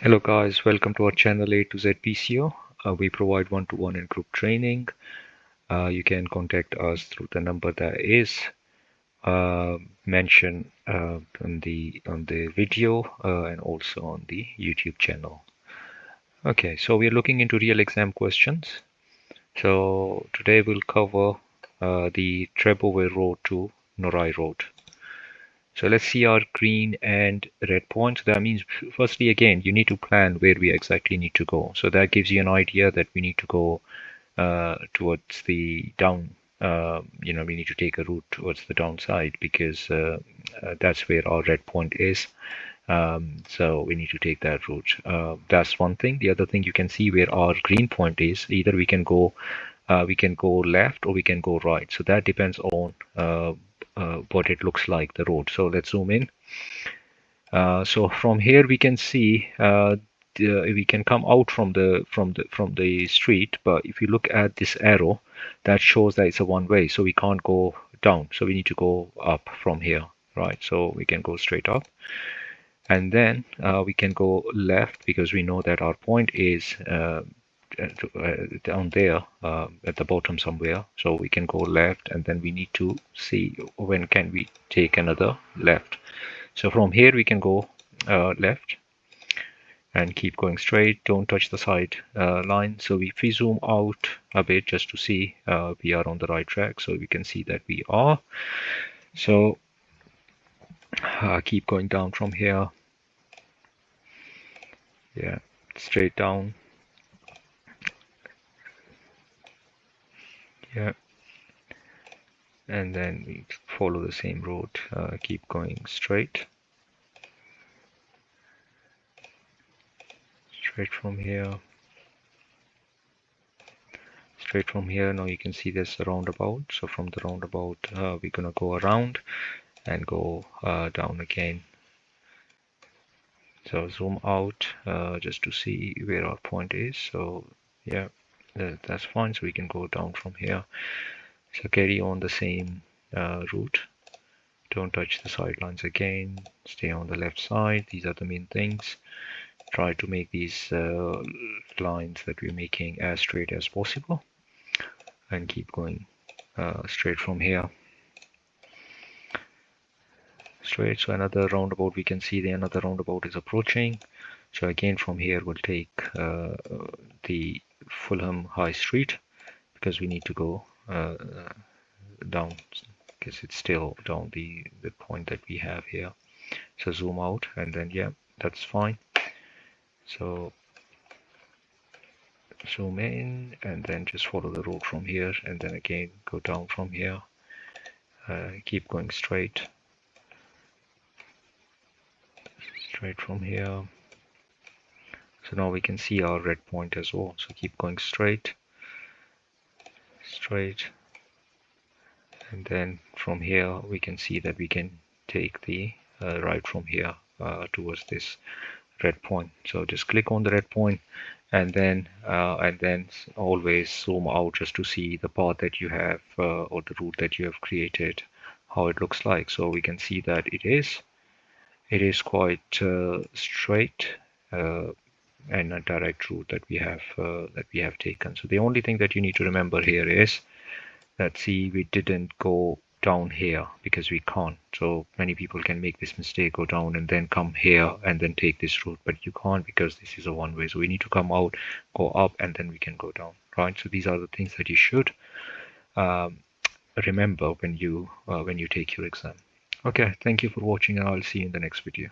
Hello guys, welcome to our channel A to Z PCO. We provide one-to-one and group training. You can contact us through the number that is mentioned on the video and also on the YouTube channel. Okay, so we are looking into real exam questions. So today we'll cover the Trebovir Road to Norroy Road. So let's see our green and red points. That means, firstly, again, you need to plan where we exactly need to go. So that gives you an idea that we need to go towards the down. We need to take a route towards the downside because that's where our red point is. So we need to take that route. That's one thing. The other thing, you can see where our green point is. Either we can go left or we can go right. So that depends on what it looks like, the road. So let's zoom in. So from here we can see we can come out from the street, but if you look at this arrow, that shows that it's a one way, so we can't go down. So we need to go up from here, right? So we can go straight up, and then we can go left because we know that our point is down there at the bottom somewhere. So we can go left, and then we need to see when can we take another left. So from here we can go left and keep going straight. Don't touch the side line. So if we zoom out a bit just to see we are on the right track, so we can see that we are. So keep going down from here. Yeah, straight down. Yeah, and then we follow the same road. Keep going straight from here. Straight from here. Now you can see there's a roundabout. So from the roundabout we're gonna go around and go down again. So zoom out just to see where our point is. So yeah, that's fine. So we can go down from here. So carry on the same route. Don't touch the sidelines again. Stay on the left side. These are the main things. Try to make these lines that we're making as straight as possible, and keep going straight from here. Straight. So another roundabout, we can see another roundabout is approaching. So again from here we'll take the Fulham High Street because we need to go down because it's still down the point that we have here. So zoom out, and then yeah, that's fine. So zoom in and then just follow the road from here, and then again go down from here. Keep going straight from here. So now we can see our red point as well. So keep going straight, and then from here we can see that we can take the right from here towards this red point. So just click on the red point, and then always zoom out just to see the path that you have or the route that you have created, how it looks like. So we can see that it is quite straight and a direct route that we have taken. So the only thing that you need to remember here is that, see, we didn't go down here because we can't. So many people can make this mistake, go down and then come here and then take this route, but you can't because this is a one way. So we need to come out, go up, and then we can go down, right? So these are the things that you should remember when you take your exam. Okay, thank you for watching, and I'll see you in the next video.